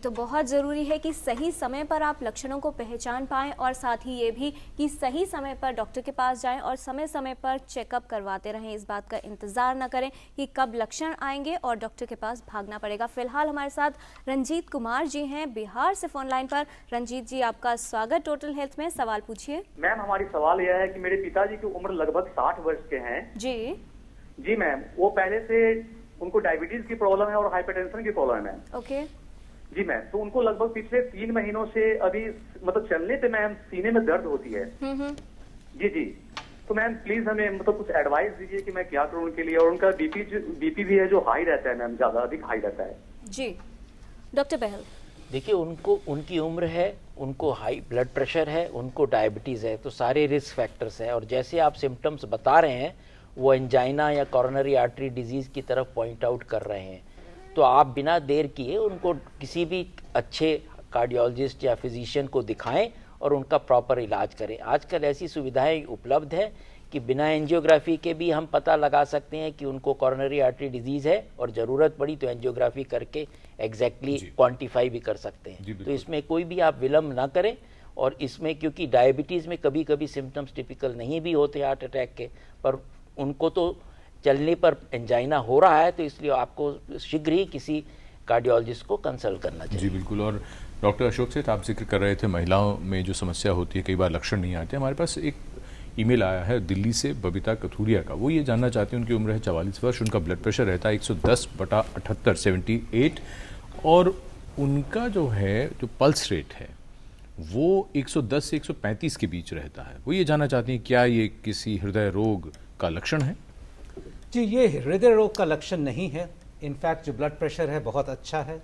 तो बहुत ज़रूरी है कि सही समय पर आप लक्षणों को पहचान पाएं और साथ ही ये भी कि सही समय पर डॉक्टर के पास जाएं और समय समय पर चेकअप करवाते रहें। इस बात का इंतज़ार न करें कि कब लक्षण आएंगे और डॉक्टर के पास भागना पड़ेगा। फिलहाल हमारे साथ रंजीत कुमार जी हैं बिहार से फोन लाइन पर। रंजीत जी, आपका स्वागत टोटल हेल्थ में। सवाल पूछिए। मैम, हमारी सवाल यह है कि मेरे पिताजी की उम्र लगभग 60 वर्ष के हैं। जी मैम, वो पहले से उनको डायबिटीज की प्रॉब्लम है और हाइपरटेंशन की प्रॉब्लम है। ओके जी मैम, तो उनको लगभग पिछले 3 महीनों से अभी मतलब चलने पे मैम सीने में दर्द होती है। जी जी, तो मैम प्लीज हमें मतलब कुछ एडवाइस दीजिए कि मैं क्या करूं उनके लिए। और उनका बीपी भी है जो हाई रहता है मैम, ज्यादा अधिक हाई रहता है। जी डॉक्टर बहल, देखिए, उनको उनकी उम्र है, उनको हाई ब्लड प्रेशर है, उनको डायबिटीज है, तो सारे रिस्क फैक्टर्स हैं। और जैसे आप सिम्टम्स बता रहे हैं वो एंजाइना या कोरोनरी आर्टरी डिजीज की तरफ पॉइंट आउट कर रहे हैं, तो आप बिना देर किए उनको किसी भी अच्छे कार्डियोलॉजिस्ट या फिजिशियन को दिखाएं और उनका प्रॉपर इलाज करें। आजकल ऐसी सुविधाएं उपलब्ध है कि बिना एंजियोग्राफी के भी हम पता लगा सकते हैं कि उनको कोरोनरी आर्टरी डिजीज है और ज़रूरत पड़ी तो एंजियोग्राफी करके एग्जैक्टली क्वांटिफाई भी कर सकते हैं। तो इसमें कोई भी आप विलम्ब ना करें। और इसमें क्योंकि डायबिटीज़ में कभी कभी सिम्टम्स टिपिकल नहीं भी होते हार्ट अटैक के, पर उनको तो चलने पर एंजाइना हो रहा है, तो इसलिए आपको शीघ्र ही किसी कार्डियोलॉजिस्ट को कंसल्ट करना चाहिए। जी बिल्कुल। और डॉक्टर अशोक सेठ, आप जिक्र कर रहे थे महिलाओं में जो समस्या होती है, कई बार लक्षण नहीं आते। हमारे पास एक ईमेल आया है दिल्ली से बबीता कथूरिया का। वो ये जानना चाहते हैं, उनकी उम्र है 44 वर्ष, उनका ब्लड प्रेशर रहता है 110/78 78 और उनका जो है जो पल्स रेट है वो 110 से 135 के बीच रहता है। वो ये जानना चाहती हैं क्या ये किसी हृदय रोग का लक्षण है? जी, ये हृदय रोग का लक्षण नहीं है। इनफैक्ट जो ब्लड प्रेशर है बहुत अच्छा है।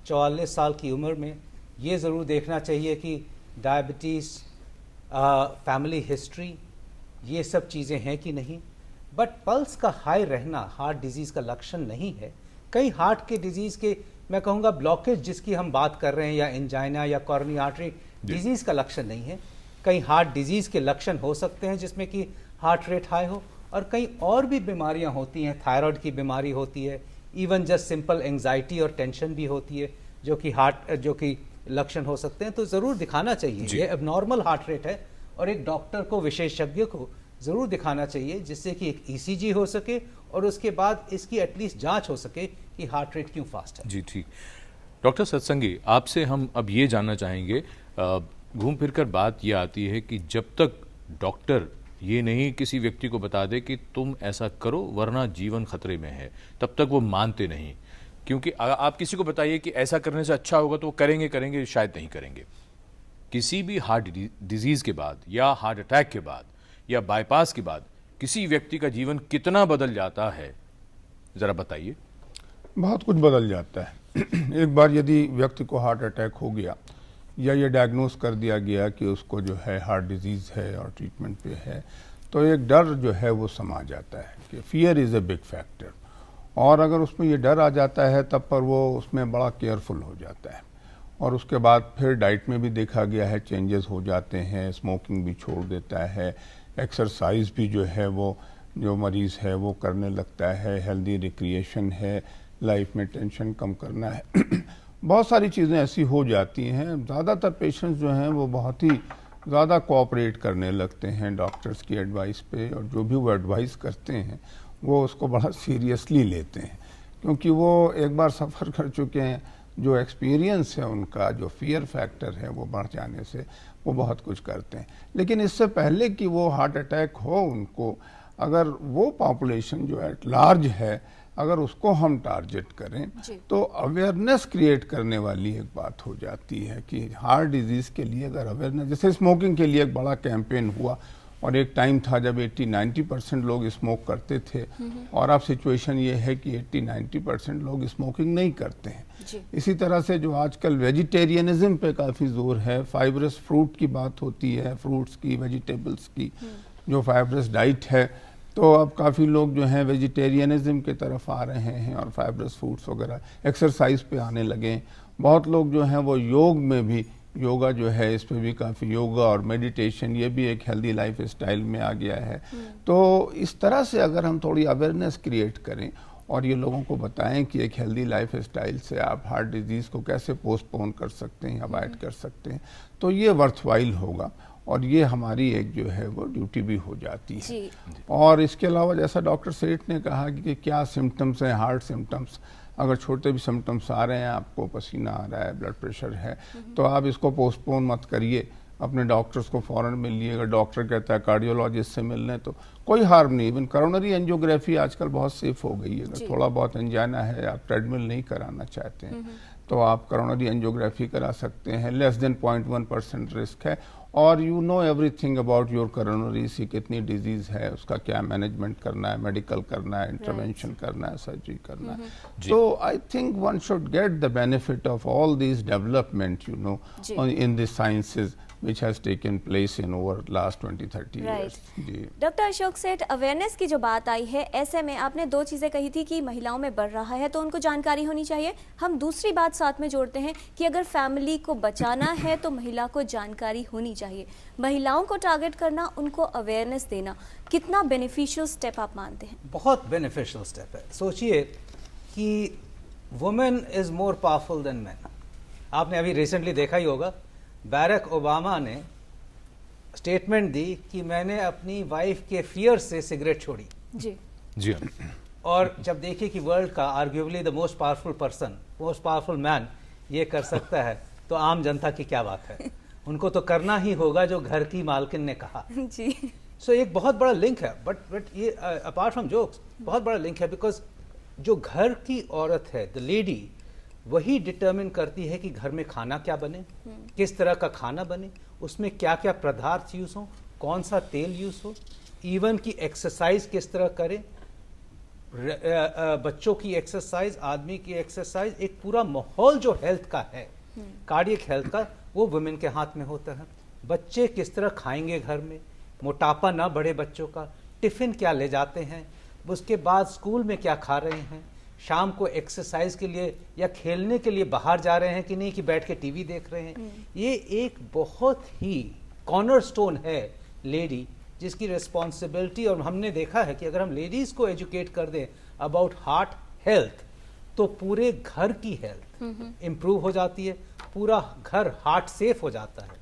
44 साल की उम्र में ये ज़रूर देखना चाहिए कि डायबिटीज़, फैमिली हिस्ट्री, ये सब चीज़ें हैं कि नहीं। बट पल्स का हाई रहना हार्ट डिजीज़ का लक्षण नहीं है। कई हार्ट के डिजीज़ के, मैं कहूँगा ब्लॉकेज जिसकी हम बात कर रहे हैं, या एंजाइना या कोरोनरी आर्टरी डिजीज़ का लक्षण नहीं है। कई हार्ट डिजीज़ के लक्षण हो सकते हैं जिसमें कि हार्ट रेट हाई हो, और कई और भी बीमारियां होती हैं। थायराइड की बीमारी होती है, इवन जस्ट सिंपल एंजाइटी और टेंशन भी होती है जो कि लक्षण हो सकते हैं। तो ज़रूर दिखाना चाहिए। ये एबनॉर्मल हार्ट रेट है और एक डॉक्टर को, विशेषज्ञ को ज़रूर दिखाना चाहिए, जिससे कि एक ईसीजी हो सके और उसके बाद इसकी एटलीस्ट जांच हो सके कि हार्ट रेट क्यों फास्ट है। जी ठीक। डॉक्टर सत्संगी, आपसे हम अब ये जानना चाहेंगे, घूम फिर कर बात ये आती है कि जब तक डॉक्टर ये नहीं किसी व्यक्ति को बता दे कि तुम ऐसा करो वरना जीवन खतरे में है, तब तक वो मानते नहीं। क्योंकि आप किसी को बताइए कि ऐसा करने से अच्छा होगा तो वो करेंगे, शायद नहीं करेंगे। किसी भी हार्ट डिजीज के बाद या हार्ट अटैक के बाद या बाईपास के बाद किसी व्यक्ति का जीवन कितना बदल जाता है, जरा बताइए। बहुत कुछ बदल जाता है। एक बार यदि व्यक्ति को हार्ट अटैक हो गया या ये डायग्नोस कर दिया गया कि उसको जो है हार्ट डिजीज़ है और ट्रीटमेंट पे है, तो एक डर जो है वो समा जाता है कि fear is a big factor. और अगर उसमें ये डर आ जाता है तब पर वो उसमें बड़ा केयरफुल हो जाता है। और उसके बाद फिर डाइट में भी देखा गया है चेंजेस हो जाते हैं, स्मोकिंग भी छोड़ देता है, एक्सरसाइज भी जो है वो जो मरीज़ है वो करने लगता है, हेल्दी रिक्रिएशन है, लाइफ में टेंशन कम करना है। बहुत सारी चीज़ें ऐसी हो जाती हैं। ज़्यादातर पेशेंट्स जो हैं वो बहुत ही ज़्यादा कोऑपरेट करने लगते हैं डॉक्टर्स की एडवाइस पे, और जो भी वो एडवाइस करते हैं वो उसको बड़ा सीरियसली लेते हैं, क्योंकि वो एक बार सफ़र कर चुके हैं। जो एक्सपीरियंस है उनका, जो फियर फैक्टर है वो बढ़ जाने से वो बहुत कुछ करते हैं। लेकिन इससे पहले कि वो हार्ट अटैक हो उनको, अगर वो पॉपुलेशन जो एट लार्ज है अगर उसको हम टारगेट करें तो अवेयरनेस क्रिएट करने वाली एक बात हो जाती है कि हार्ट डिजीज़ के लिए अगर अवेयरनेस, जैसे स्मोकिंग के लिए एक बड़ा कैंपेन हुआ और एक टाइम था जब 80-90% लोग स्मोक करते थे, और अब सिचुएशन ये है कि 80-90% लोग स्मोकिंग नहीं करते हैं। इसी तरह से जो आजकल वेजिटेरियनिज्म पे काफ़ी जोर है, फाइबरस फ्रूट की बात होती है, फ्रूट्स की, वेजिटेबल्स की जो फाइबरस डाइट है, तो अब काफ़ी लोग जो हैं वेजिटेरियनिज्म की तरफ आ रहे हैं और फाइबरस फूड्स वगैरह, एक्सरसाइज पे आने लगे। बहुत लोग जो हैं वो योग में भी, योगा जो है इस पे भी काफ़ी, योगा और मेडिटेशन ये भी एक हेल्दी लाइफ स्टाइल में आ गया है। तो इस तरह से अगर हम थोड़ी अवेयरनेस क्रिएट करें और ये लोगों को बताएं कि एक हेल्दी लाइफ स्टाइल से आप हार्ट डिजीज़ को कैसे पोस्टपोन कर सकते हैं, अवॉइड कर सकते हैं, तो ये वर्थवाइल होगा और ये हमारी एक जो है वो ड्यूटी भी हो जाती है। और इसके अलावा जैसा डॉक्टर सेठ ने कहा कि क्या सिम्टम्स हैं, हार्ट सिम्टम्स, अगर छोटे भी सिम्टम्स आ रहे हैं, आपको पसीना आ रहा है, ब्लड प्रेशर है, तो आप इसको पोस्टपोन मत करिए, अपने डॉक्टर्स को फौरन मिलिए। अगर डॉक्टर कहता है कार्डियोलॉजिस्ट से मिलने, तो कोई हार्म नहीं। इवन करोनरी एंजियोग्राफी आजकल बहुत सेफ हो गई है। अगर थोड़ा बहुत एंजाइना है, आप ट्रेडमिल नहीं कराना चाहते हैं, तो आप करोनरी एंजियोग्राफी करा सकते हैं। लेस देन 0.1% रिस्क है और you know everything about your coronaries, कितनी डिजीज है, उसका क्या मैनेजमेंट करना है, मेडिकल करना है, इंटरवेंशन करना है, सर्जरी करना है। तो I think one should get the benefit of all these development, you know, in this sciences which has taken place in over last 20-30 years. Doctor Ashok सेठ, अवेयरनेस की जो बात आई है, ऐसे में आपने दो चीज़ें कही थी कि महिलाओं में बढ़ रहा है तो उनको जानकारी होनी चाहिए। हम दूसरी बात साथ में जोड़ते हैं कि अगर फैमिली को बचाना है तो महिला को जानकारी होनी चाहिए। महिलाओं को टारगेट करना, उनको अवेयरनेस देना, कितना बेनिफिशियल स्टेप आप मानते हैं? बहुत बेनिफिशियल स्टेप है। सोचिए कि women is more powerful than man. आपने अभी रिसेंटली देखा ही होगा, बैरक ओबामा ने स्टेटमेंट दी कि मैंने अपनी वाइफ के फियर से सिगरेट छोड़ी। जी। और जब देखिए कि वर्ल्ड का arguably the most powerful person, most powerful man ये कर सकता है, तो आम जनता की क्या बात है। उनको तो करना ही होगा जो घर की मालकिन ने कहा। जी। सो एक बहुत बड़ा लिंक है, बट ये अपार्ट फ्रॉम जोक्स बहुत बड़ा लिंक है, बिकॉज जो घर की औरत है, द लेडी, वही डिटरमिन करती है कि घर में खाना क्या बने, किस तरह का खाना बने, उसमें क्या क्या पदार्थ यूज हो, कौन सा तेल यूज हो, इवन की एक्सरसाइज किस तरह करें, बच्चों की एक्सरसाइज, आदमी की एक्सरसाइज, एक पूरा माहौल जो हेल्थ का है, कार्डियक हेल्थ का, वो वुमेन के हाथ में होता है। बच्चे किस तरह खाएंगे घर में, मोटापा ना बढ़े बच्चों का, टिफिन क्या ले जाते हैं, उसके बाद स्कूल में क्या खा रहे हैं, शाम को एक्सरसाइज के लिए या खेलने के लिए बाहर जा रहे हैं कि नहीं, कि बैठ के टीवी देख रहे हैं। ये एक बहुत ही कॉर्नरस्टोन है लेडी, जिसकी रिस्पॉन्सिबिलिटी, और हमने देखा है कि अगर हम लेडीज को एजुकेट कर दें अबाउट हार्ट हेल्थ, तो पूरे घर की हेल्थ इंप्रूव हो जाती है, पूरा घर हार्ट सेफ हो जाता है।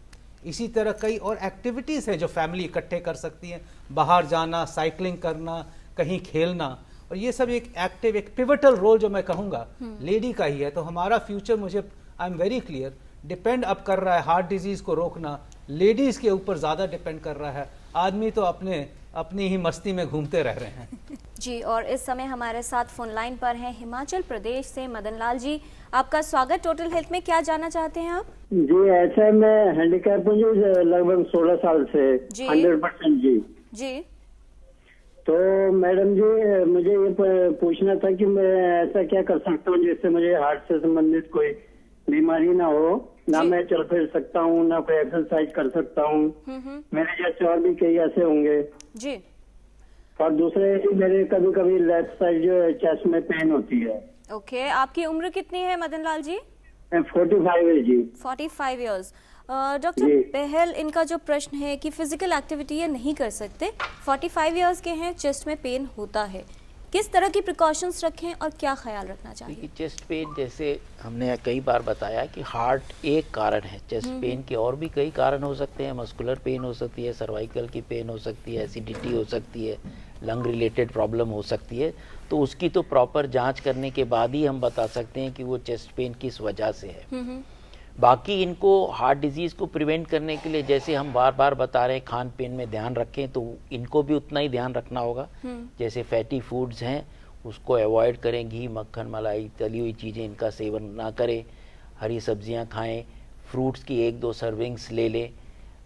इसी तरह कई और एक्टिविटीज हैं जो फैमिली इकट्ठे कर सकती है, बाहर जाना, साइकिलिंग करना, कहीं खेलना, और ये सब एक एक्टिव, एक पिवटल रोल जो मैं कहूँगा लेडी का ही है। तो हमारा फ्यूचर, मुझे I am very clear, depend अब कर रहा है, हार्ट डिजीज को रोकना लेडीज के ऊपर ज्यादा डिपेंड कर रहा है। आदमी तो अपनी ही मस्ती में घूमते रह रहे हैं। जी, और इस समय हमारे साथ फोन लाइन पर हैं हिमाचल प्रदेश से मदन लाल जी। आपका स्वागत टोटल हेल्थ में। क्या जानना चाहते हैं आप? जी, ऐसा मैं हैंडीकैप हूँ लगभग 16 साल से 100%। जी। तो मैडम जी, मुझे ये पूछना था कि मैं ऐसा क्या कर सकता हूँ जिससे मुझे हार्ट से संबंधित कोई बीमारी ना हो, ना मैं चल फिर सकता हूँ, ना कोई एक्सरसाइज कर सकता हूँ। मेरे जैसे और भी कई ऐसे होंगे जी। और दूसरे, मेरे कभी कभी लेफ्ट साइड जो चेस्ट में पेन होती है। ओके, आपकी उम्र कितनी है मदन लाल जी? 45 है जी। 45 इयर्स। डॉक्टर पहल, इनका जो प्रश्न है कि फिजिकल एक्टिविटी ये नहीं कर सकते, 45 इयर्स के हैं, चेस्ट में पेन होता है, किस तरह की प्रिकॉशंस रखें और क्या ख्याल रखना चाहिए? चेस्ट पेन, जैसे हमने कई बार बताया कि हार्ट एक कारण है, चेस्ट पेन के और भी कई कारण हो सकते हैं। मस्कुलर पेन हो सकती है, सर्वाइकल की पेन हो सकती है, एसिडिटी हो सकती है, लंग रिलेटेड प्रॉब्लम हो सकती है। तो उसकी तो प्रॉपर जांच करने के बाद ही हम बता सकते हैं कि वो चेस्ट पेन किस वजह से है। बाकी इनको हार्ट डिजीज़ को प्रिवेंट करने के लिए, जैसे हम बार बार बता रहे हैं, खान पीन में ध्यान रखें, तो इनको भी उतना ही ध्यान रखना होगा। जैसे फैटी फूड्स हैं उसको अवॉइड करें, घी, मक्खन, मलाई, तली हुई चीज़ें इनका सेवन ना करें, हरी सब्जियां खाएं, फ्रूट्स की 1-2 सर्विंग्स ले लें,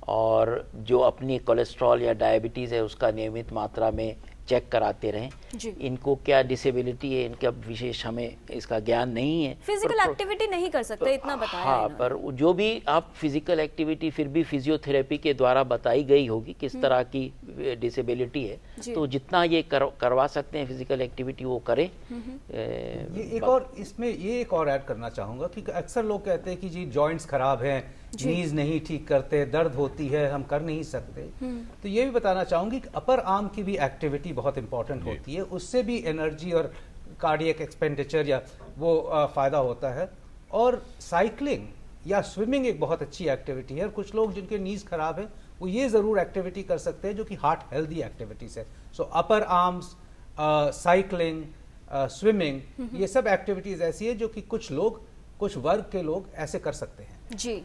और जो अपनी कोलेस्ट्रॉल या डायबिटीज़ है उसका नियमित मात्रा में चेक कराते रहें। इनको क्या डिसेबिलिटी है, इनका विशेष हमें इसका ज्ञान नहीं है। फिजिकल एक्टिविटी नहीं कर सकते, इतना बताया। हाँ, पर जो भी आप फिजिकल एक्टिविटी फिर भी फिजियोथेरेपी के द्वारा बताई गई होगी किस तरह की डिसेबिलिटी है, तो जितना ये करवा सकते हैं फिजिकल एक्टिविटी वो करें। ये एक और, इसमें ये एक और ऐड करना चाहूँगा कि अक्सर लोग कहते हैं कि जी जॉइंट्स खराब हैं, नीज नहीं ठीक करते, दर्द होती है, हम कर नहीं सकते। तो ये भी बताना चाहूंगी कि अपर आर्म की भी एक्टिविटी बहुत इंपॉर्टेंट होती है, उससे भी एनर्जी और कार्डियक एक्सपेंडिचर या वो फ़ायदा होता है। और साइकिलिंग या स्विमिंग एक बहुत अच्छी एक्टिविटी है। और कुछ लोग जिनके नीज खराब है वो ये ज़रूर एक्टिविटी कर सकते हैं जो कि हार्ट हेल्दी एक्टिविटीज़ है। सो अपर आर्म्स, साइकिलिंग, स्विमिंग, ये सब एक्टिविटीज़ ऐसी है जो कि कुछ वर्ग के लोग ऐसे कर सकते हैं। जी।